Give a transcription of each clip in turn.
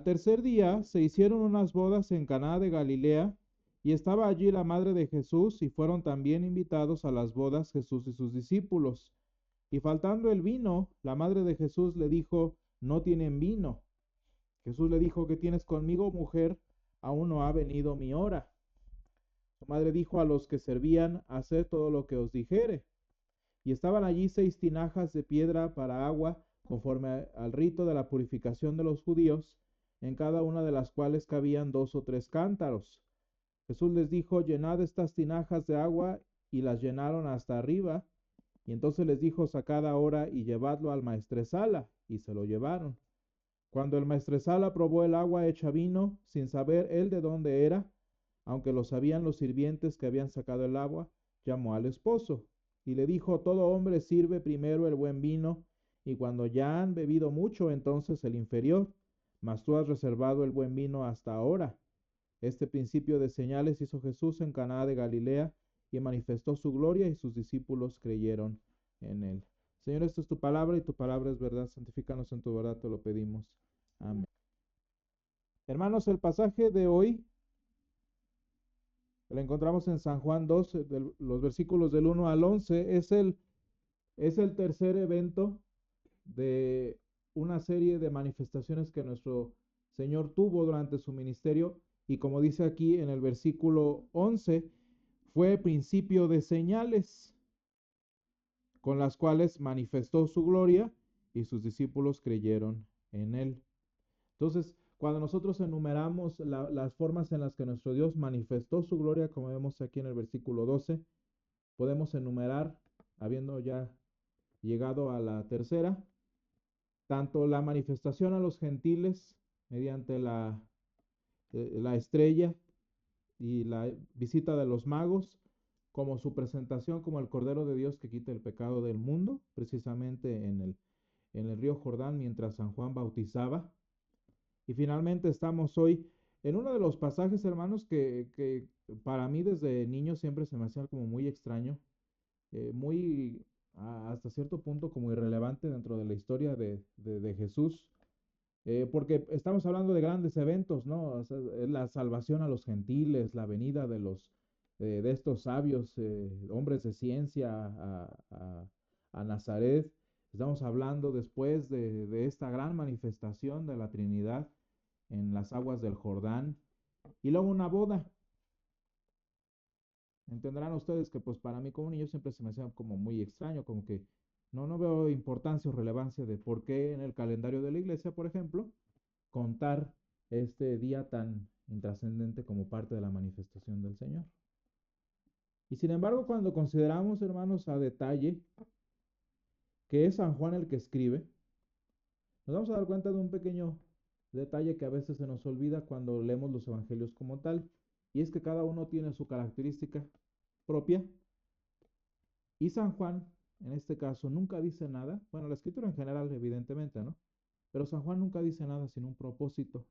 tercer día se hicieron unas bodas en Caná de Galilea, y estaba allí la madre de Jesús, y fueron también invitados a las bodas Jesús y sus discípulos. Y faltando el vino, la madre de Jesús le dijo: no tienen vino. Jesús le dijo: ¿qué tienes conmigo, mujer? Aún no ha venido mi hora. Su madre dijo a los que servían: haced todo lo que os dijere. Y estaban allí 6 tinajas de piedra para agua, conforme al rito de la purificación de los judíos, en cada una de las cuales cabían 2 o 3 cántaros. Jesús les dijo: llenad estas tinajas de agua, y las llenaron hasta arriba. Y entonces les dijo: sacad ahora y llevadlo al maestresala, y se lo llevaron. Cuando el maestresala probó el agua hecha vino, sin saber él de dónde era, aunque lo sabían los sirvientes que habían sacado el agua, llamó al esposo y le dijo: todo hombre sirve primero el buen vino, y cuando ya han bebido mucho, entonces el inferior, mas tú has reservado el buen vino hasta ahora. Este principio de señales hizo Jesús en Caná de Galilea, y manifestó su gloria, y sus discípulos creyeron en él. Señor, esta es tu palabra, y tu palabra es verdad. Santifícanos en tu verdad, te lo pedimos. Amén. Hermanos, el pasaje de hoy lo encontramos en San Juan 2, los versículos del 1 al 11. Es el tercer evento de una serie de manifestaciones que nuestro Señor tuvo durante su ministerio, y como dice aquí en el versículo 11, fue principio de señales con las cuales manifestó su gloria, y sus discípulos creyeron en él. Entonces, cuando nosotros enumeramos las formas en las que nuestro Dios manifestó su gloria, como vemos aquí en el versículo 12, podemos enumerar, habiendo ya llegado a la tercera, tanto la manifestación a los gentiles mediante la estrella y la visita de los magos, como su presentación como el Cordero de Dios que quita el pecado del mundo, precisamente en el río Jordán mientras San Juan bautizaba. Y finalmente estamos hoy en uno de los pasajes, hermanos, que para mí desde niño siempre se me hacía como muy extraño, muy hasta cierto punto como irrelevante dentro de la historia de Jesús, porque estamos hablando de grandes eventos, ¿no? O sea, la salvación a los gentiles, la venida de estos sabios, hombres de ciencia a Nazaret. Estamos hablando después de esta gran manifestación de la Trinidad en las aguas del Jordán, y luego una boda. Entenderán ustedes que pues para mí como niño siempre se me hacía como muy extraño, como que no veo importancia o relevancia de por qué en el calendario de la iglesia, por ejemplo, contar este día tan intrascendente como parte de la manifestación del Señor. Y sin embargo, cuando consideramos, hermanos, a detalle que es San Juan el que escribe, nos vamos a dar cuenta de un pequeño detalle que a veces se nos olvida cuando leemos los evangelios como tal, y es que cada uno tiene su característica propia, y San Juan, en este caso, nunca dice nada. Bueno, la escritura en general, evidentemente, ¿no? Pero San Juan nunca dice nada sin un propósito.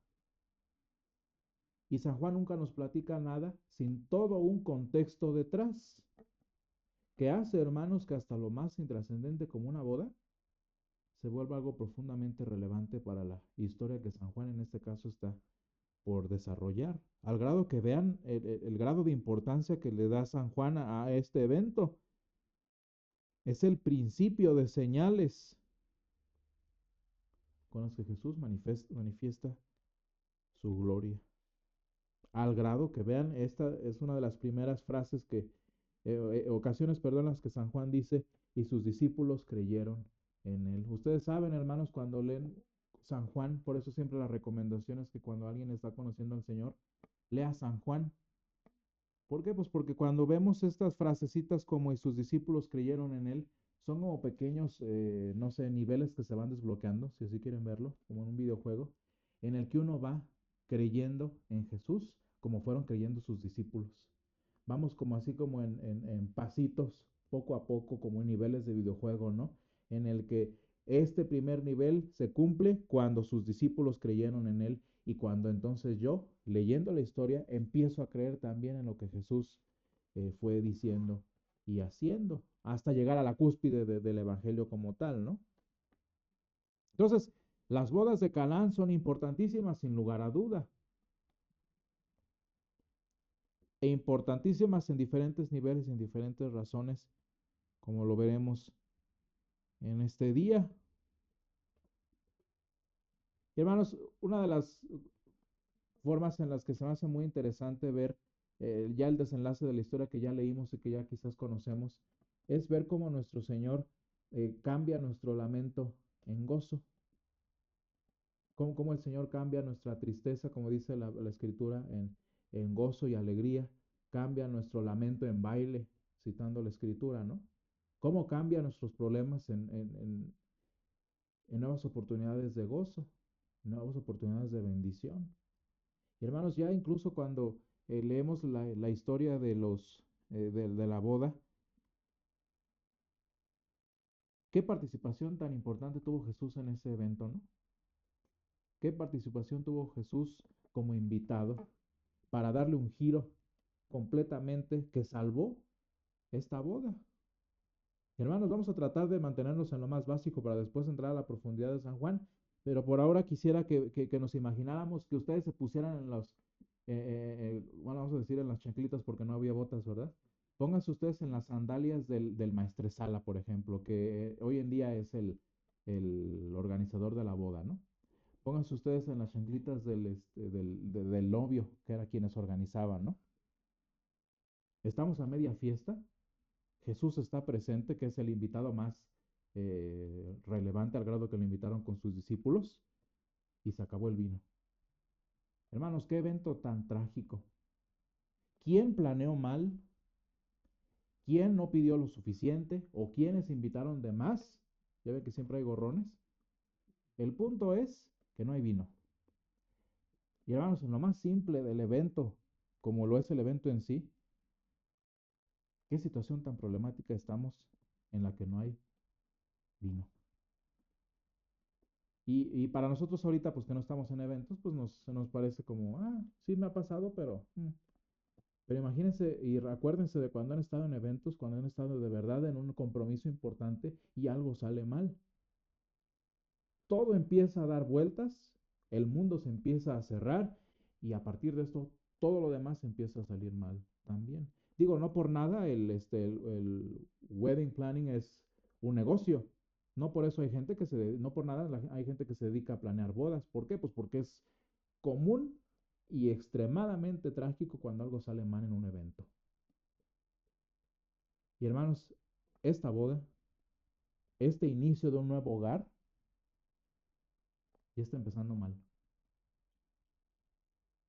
Y San Juan nunca nos platica nada sin todo un contexto detrás, que hace, hermanos, que hasta lo más intrascendente como una boda se vuelva algo profundamente relevante para la historia que San Juan en este caso está por desarrollar, al grado que vean el grado de importancia que le da San Juan a este evento. Es el principio de señales con las que Jesús manifiesta su gloria. Al grado que vean, esta es una de las primeras frases ocasiones, perdón, las que San Juan dice: y sus discípulos creyeron en él. Ustedes saben, hermanos, cuando leen San Juan, por eso siempre la recomendación es que cuando alguien está conociendo al Señor, lea San Juan. ¿Por qué? Pues porque cuando vemos estas frasecitas como y sus discípulos creyeron en él, son como pequeños, no sé, niveles que se van desbloqueando, si así quieren verlo, como en un videojuego, en el que uno va creyendo en Jesús como fueron creyendo sus discípulos. Vamos como así como en pasitos, poco a poco, como en niveles de videojuego, ¿no? En el que este primer nivel se cumple cuando sus discípulos creyeron en él, y cuando entonces yo, leyendo la historia, empiezo a creer también en lo que Jesús fue diciendo y haciendo, hasta llegar a la cúspide del evangelio como tal, ¿no? Entonces, Las bodas de Canaán son importantísimas sin lugar a duda, e importantísimas en diferentes niveles y en diferentes razones, como lo veremos en este día. Y hermanos, una de las formas en las que se me hace muy interesante ver ya el desenlace de la historia que ya leímos y que ya quizás conocemos, es ver cómo nuestro Señor cambia nuestro lamento en gozo, cómo el Señor cambia nuestra tristeza, como dice la Escritura, en gozo y alegría, cambia nuestro lamento en baile, citando la Escritura, ¿no? Cómo cambia nuestros problemas en nuevas oportunidades de gozo, nuevas oportunidades de bendición. Y hermanos, ya incluso cuando leemos la historia de la boda, ¿qué participación tan importante tuvo Jesús en ese evento, no? ¿Qué participación tuvo Jesús como invitado para darle un giro completamente que salvó esta boda? Hermanos, vamos a tratar de mantenernos en lo más básico para después entrar a la profundidad de San Juan, pero por ahora quisiera que nos imagináramos que ustedes se pusieran en bueno, vamos a decir en las chanclitas porque no había botas, ¿verdad? Pónganse ustedes en las sandalias del maestresala, por ejemplo, que hoy en día es el organizador de la boda, ¿no? Pónganse ustedes en las chanclitas del novio, que era quienes organizaban, ¿no? Estamos a media fiesta. Jesús está presente, que es el invitado más relevante al grado que lo invitaron con sus discípulos, y se acabó el vino. Hermanos, qué evento tan trágico. ¿Quién planeó mal? ¿Quién no pidió lo suficiente? ¿O quiénes invitaron de más? Ya ven que siempre hay gorrones. El punto es que no hay vino. Y hermanos, en lo más simple del evento, como lo es el evento en sí, ¿qué situación tan problemática estamos en la que no hay vino? Y para nosotros ahorita, pues que no estamos en eventos, pues se nos parece como, sí me ha pasado, pero imagínense y acuérdense de cuando han estado en eventos, cuando han estado de verdad en un compromiso importante y algo sale mal. Todo empieza a dar vueltas, el mundo se empieza a cerrar y a partir de esto todo lo demás empieza a salir mal también. Digo, no por nada el wedding planning es un negocio. No por eso hay gente no por nada hay gente que se dedica a planear bodas. ¿Por qué? Pues porque es común y extremadamente trágico cuando algo sale mal en un evento. Y hermanos, esta boda, este inicio de un nuevo hogar, ya está empezando mal.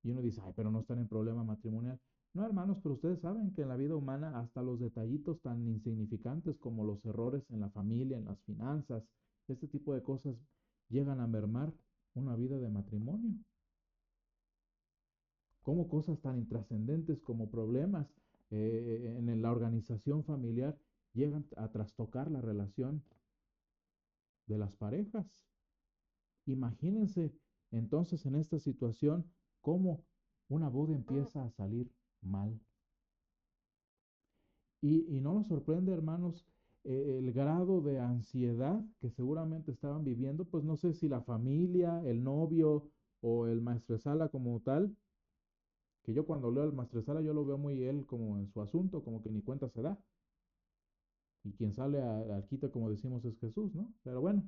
Y uno dice, ay, pero no están en problema matrimonial. No, hermanos, pero ustedes saben que en la vida humana hasta los detallitos tan insignificantes como los errores en la familia, en las finanzas, este tipo de cosas llegan a mermar una vida de matrimonio. Como cosas tan intrascendentes como problemas en la organización familiar llegan a trastocar la relación de las parejas. Imagínense entonces en esta situación cómo una boda empieza a salir mal. Y no nos sorprende, hermanos, el grado de ansiedad que seguramente estaban viviendo, pues no sé si la familia, el novio o el maestresala como tal, que yo cuando leo al maestresala yo lo veo muy él como en su asunto, como que ni cuenta se da. Y quien sale al quite, como decimos, es Jesús, ¿no? Pero bueno,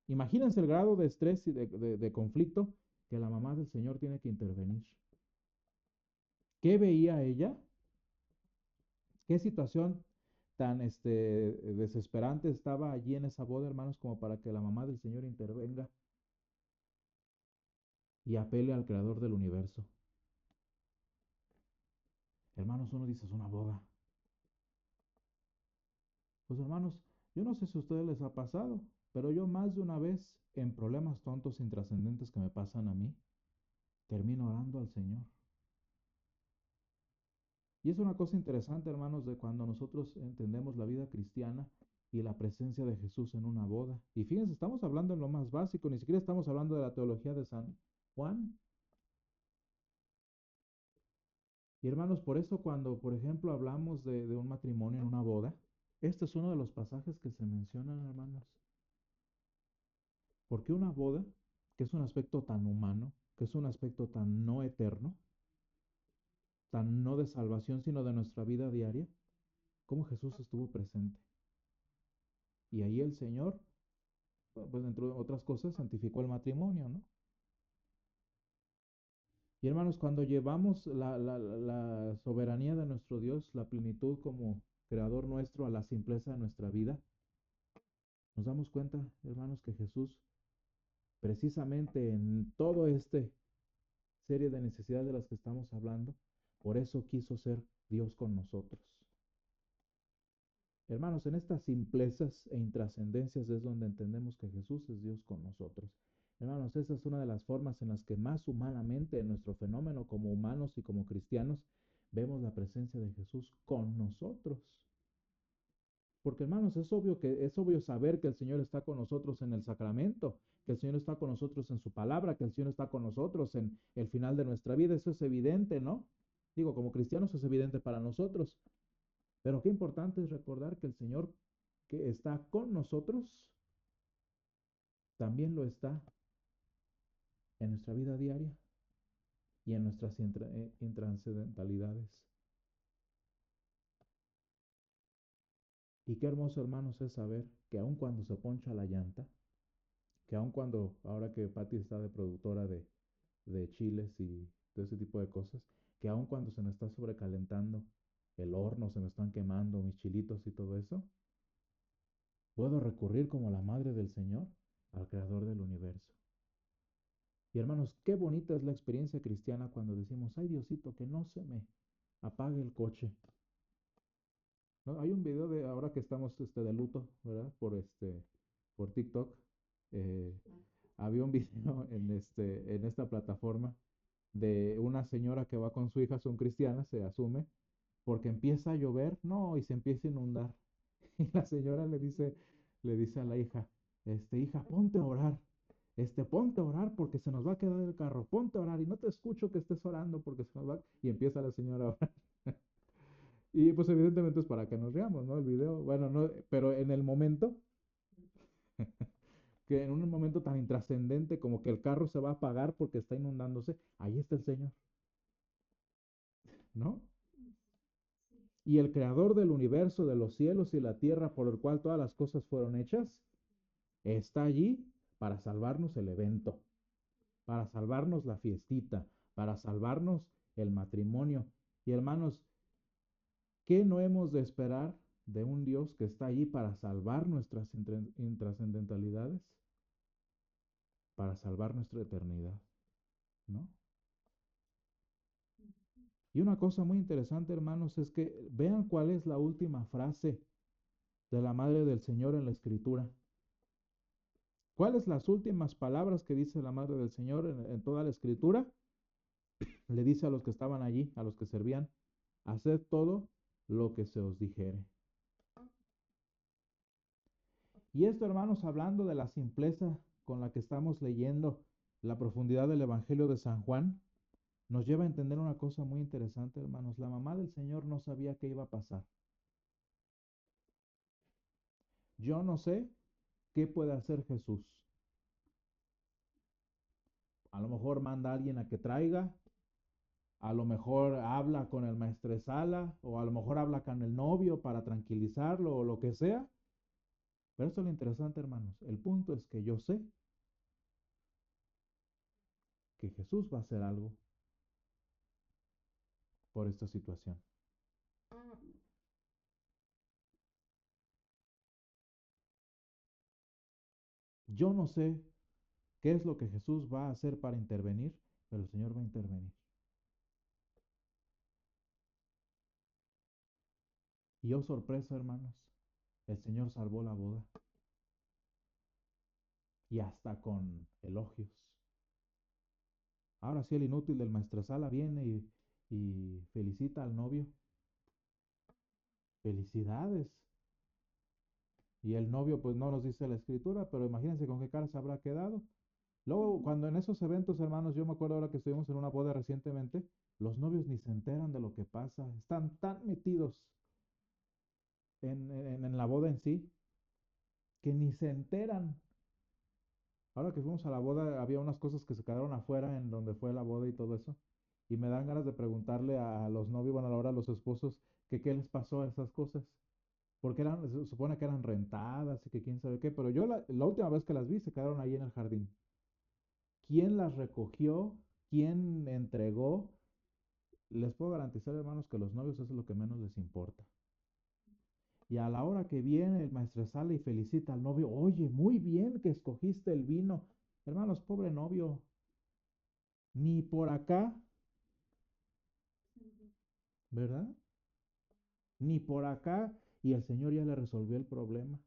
imagínense el grado de estrés y de conflicto que la mamá del Señor tiene que intervenir. ¿Qué veía ella? ¿Qué situación tan desesperante estaba allí en esa boda, hermanos, como para que la mamá del Señor intervenga y apele al creador del universo? Hermanos, uno dice, es una boda. Pues hermanos, yo no sé si a ustedes les ha pasado, pero yo más de una vez en problemas tontos, intrascendentes que me pasan a mí, termino orando al Señor. Y es una cosa interesante, hermanos, de cuando nosotros entendemos la vida cristiana y la presencia de Jesús en una boda. Y fíjense, estamos hablando en lo más básico, ni siquiera estamos hablando de la teología de San Juan. Y hermanos, por eso cuando, por ejemplo, hablamos de un matrimonio en una boda, este es uno de los pasajes que se mencionan, hermanos. Porque una boda, que es un aspecto tan humano, que es un aspecto tan no eterno, tan no de salvación, sino de nuestra vida diaria, cómo Jesús estuvo presente. Y ahí el Señor, pues entre otras cosas, santificó el matrimonio, ¿no? Y hermanos, cuando llevamos la soberanía de nuestro Dios, la plenitud como creador nuestro a la simpleza de nuestra vida, nos damos cuenta, hermanos, que Jesús, precisamente en todo este serie de necesidades de las que estamos hablando, por eso quiso ser Dios con nosotros. Hermanos, en estas simplezas e intrascendencias es donde entendemos que Jesús es Dios con nosotros. Hermanos, esa es una de las formas en las que más humanamente en nuestro fenómeno como humanos y como cristianos vemos la presencia de Jesús con nosotros. Porque hermanos, es obvio saber que el Señor está con nosotros en el sacramento, que el Señor está con nosotros en su palabra, que el Señor está con nosotros en el final de nuestra vida. Eso es evidente, ¿no? Digo, como cristianos es evidente para nosotros. Pero qué importante es recordar que el Señor que está con nosotros también lo está en nuestra vida diaria y en nuestras intranscendentalidades. Y qué hermoso, hermanos, es saber que aun cuando se poncha la llanta, que aun cuando, ahora que Patti está de productora de chiles y todo ese tipo de cosas, que aun cuando se me está sobrecalentando el horno, se me están quemando mis chilitos y todo eso, puedo recurrir como la madre del Señor al creador del universo. Y hermanos, qué bonita es la experiencia cristiana cuando decimos, ay Diosito, que no se me apague el coche. ¿No? Hay un video de ahora que estamos de luto, ¿verdad? Por TikTok. eh, Había un video en esta plataforma de una señora que va con su hija, son cristianas, se asume, porque empieza a llover, no, y se empieza a inundar. Y la señora le dice a la hija, hija, ponte a orar, ponte a orar porque se nos va a quedar el carro, ponte a orar y no te escucho que estés orando porque se nos va, y empieza la señora a orar. Y pues evidentemente es para que nos riamos, ¿no? El video, bueno, no, pero en el momento, que en un momento tan intrascendente como que el carro se va a apagar porque está inundándose, ahí está el Señor, ¿no? Y el creador del universo, de los cielos y la tierra, por el cual todas las cosas fueron hechas, está allí para salvarnos el evento, para salvarnos la fiestita, para salvarnos el matrimonio. Y hermanos, ¿qué no hemos de esperar de un Dios que está allí para salvar nuestras intrascendentalidades, para salvar nuestra eternidad, ¿no? Y una cosa muy interesante, hermanos, es que vean cuál es la última frase de la Madre del Señor en la Escritura. ¿Cuáles las últimas palabras que dice la Madre del Señor en toda la Escritura? Le dice a los que estaban allí, a los que servían, haced todo lo que se os dijere. Y esto, hermanos, hablando de la simpleza con la que estamos leyendo la profundidad del Evangelio de San Juan, nos lleva a entender una cosa muy interesante, hermanos. La mamá del Señor no sabía qué iba a pasar. Yo no sé qué puede hacer Jesús. A lo mejor manda a alguien a que traiga, a lo mejor habla con el maestresala, o a lo mejor habla con el novio para tranquilizarlo, o lo que sea. Pero eso es lo interesante, hermanos. El punto es que yo sé que Jesús va a hacer algo por esta situación. Yo no sé qué es lo que Jesús va a hacer para intervenir, pero el Señor va a intervenir. Y oh sorpresa, hermanos, el Señor salvó la boda y hasta con elogios. Ahora sí, el inútil del maestresala viene y felicita al novio. Felicidades. Y el novio, pues no nos dice la escritura, pero imagínense con qué cara se habrá quedado. Luego, cuando en esos eventos, hermanos, yo me acuerdo ahora que estuvimos en una boda recientemente, los novios ni se enteran de lo que pasa, están tan metidos en la boda en sí, que ni se enteran. Ahora que fuimos a la boda, había unas cosas que se quedaron afuera en donde fue la boda y todo eso. Y me dan ganas de preguntarle a los novios, bueno, ahora a los esposos, que qué les pasó a esas cosas. Porque se supone que eran rentadas y que quién sabe qué, pero yo la última vez que las vi se quedaron ahí en el jardín. ¿Quién las recogió? ¿Quién entregó? Les puedo garantizar, hermanos, que los novios eso es lo que menos les importa. Y a la hora que viene el maestresala y felicita al novio, oye, muy bien que escogiste el vino. Hermanos, pobre novio, ni por acá, ¿verdad? Ni por acá, y el Señor ya le resolvió el problema.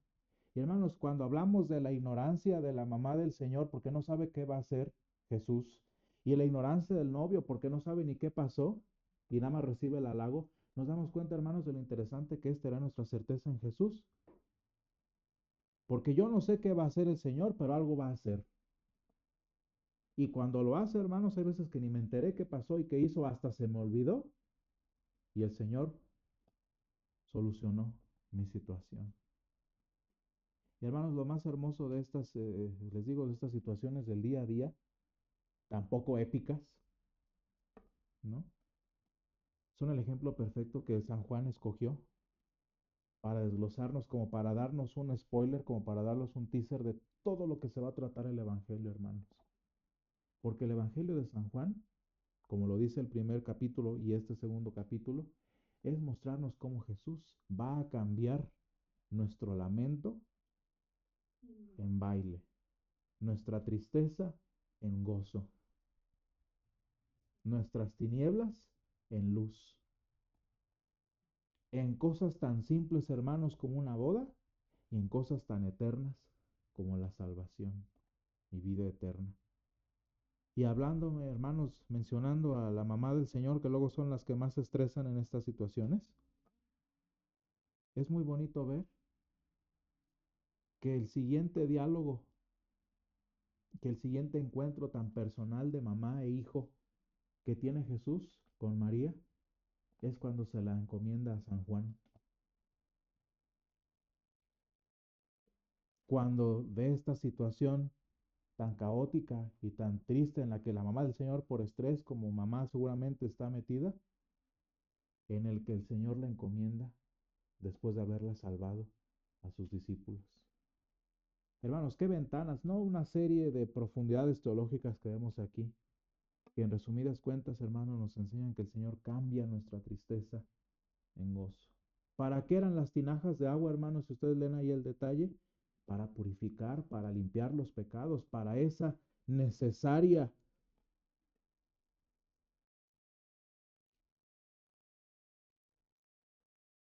Y hermanos, cuando hablamos de la ignorancia de la mamá del Señor, porque no sabe qué va a hacer Jesús, y la ignorancia del novio, porque no sabe ni qué pasó, y nada más recibe el halago, nos damos cuenta, hermanos, de lo interesante que es tener nuestra certeza en Jesús. Porque yo no sé qué va a hacer el Señor, pero algo va a hacer. Y cuando lo hace, hermanos, hay veces que ni me enteré qué pasó y qué hizo, hasta se me olvidó. Y el Señor solucionó mi situación. Y hermanos, lo más hermoso de estas, les digo, de estas situaciones del día a día, tampoco épicas, ¿no? Son el ejemplo perfecto que San Juan escogió para desglosarnos, como para darnos un spoiler, como para darnos un teaser de todo lo que se va a tratar el Evangelio, hermanos. Porque el Evangelio de San Juan, como lo dice el primer capítulo y este segundo capítulo, es mostrarnos cómo Jesús va a cambiar nuestro lamento en baile, nuestra tristeza en gozo, nuestras tinieblas en luz, en cosas tan simples, hermanos, como una boda y en cosas tan eternas como la salvación y vida eterna. Y hablándome, hermanos, mencionando a la mamá del Señor, que luego son las que más se estresan en estas situaciones, es muy bonito ver que el siguiente diálogo, que el siguiente encuentro tan personal de mamá e hijo que tiene Jesús con María es cuando se la encomienda a San Juan. Cuando ve esta situación tan caótica y tan triste en la que la mamá del Señor por estrés como mamá seguramente está metida, en el que el Señor la encomienda después de haberla salvado a sus discípulos. Hermanos, qué ventanas, no una serie de profundidades teológicas que vemos aquí, que en resumidas cuentas, hermanos, nos enseñan que el Señor cambia nuestra tristeza en gozo. ¿Para qué eran las tinajas de agua, hermanos? Si ustedes leen ahí el detalle, para purificar, para limpiar los pecados, para esa necesaria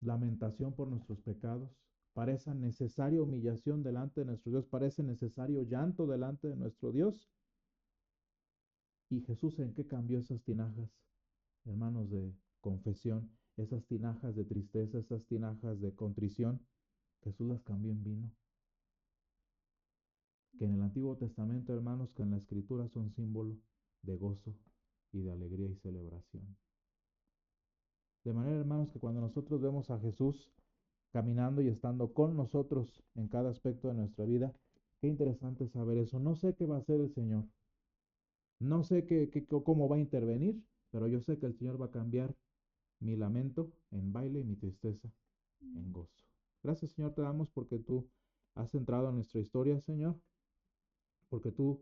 lamentación por nuestros pecados, para esa necesaria humillación delante de nuestro Dios, para ese necesario llanto delante de nuestro Dios. ¿Y Jesús en qué cambió esas tinajas, hermanos, de confesión? Esas tinajas de tristeza, esas tinajas de contrición, Jesús las cambió en vino. Que en el Antiguo Testamento, hermanos, que en la Escritura son símbolo de gozo y de alegría y celebración. De manera, hermanos, que cuando nosotros vemos a Jesús caminando y estando con nosotros en cada aspecto de nuestra vida, qué interesante saber eso. No sé qué va a hacer el Señor, no sé cómo va a intervenir, pero yo sé que el Señor va a cambiar mi lamento en baile y mi tristeza en gozo. Gracias, Señor, te damos porque tú has entrado en nuestra historia, Señor, porque tú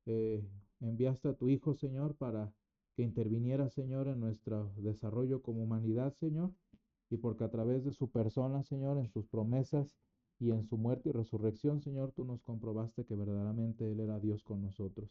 eh, enviaste a tu Hijo, Señor, para que interviniera, Señor, en nuestro desarrollo como humanidad, Señor, y porque a través de su persona, Señor, en sus promesas y en su muerte y resurrección, Señor, tú nos comprobaste que verdaderamente Él era Dios con nosotros.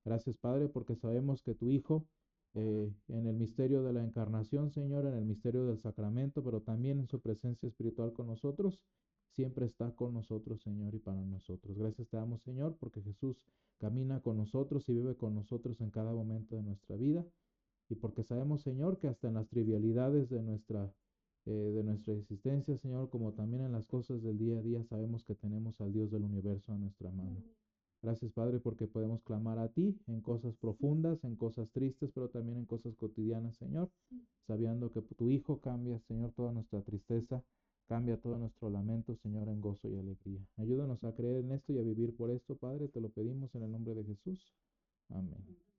Gracias, Padre, porque sabemos que tu Hijo, en el misterio de la encarnación, Señor, en el misterio del sacramento, pero también en su presencia espiritual con nosotros, siempre está con nosotros, Señor, y para nosotros. Gracias te damos, Señor, porque Jesús camina con nosotros y vive con nosotros en cada momento de nuestra vida, y porque sabemos, Señor, que hasta en las trivialidades de nuestra existencia, Señor, como también en las cosas del día a día, sabemos que tenemos al Dios del universo a nuestra mano. Gracias, Padre, porque podemos clamar a ti en cosas profundas, en cosas tristes, pero también en cosas cotidianas, Señor, sabiendo que tu Hijo cambia, Señor, toda nuestra tristeza Cambia todo nuestro lamento, Señor, en gozo y alegría. Ayúdanos a creer en esto y a vivir por esto, Padre. Te lo pedimos en el nombre de Jesús. Amén.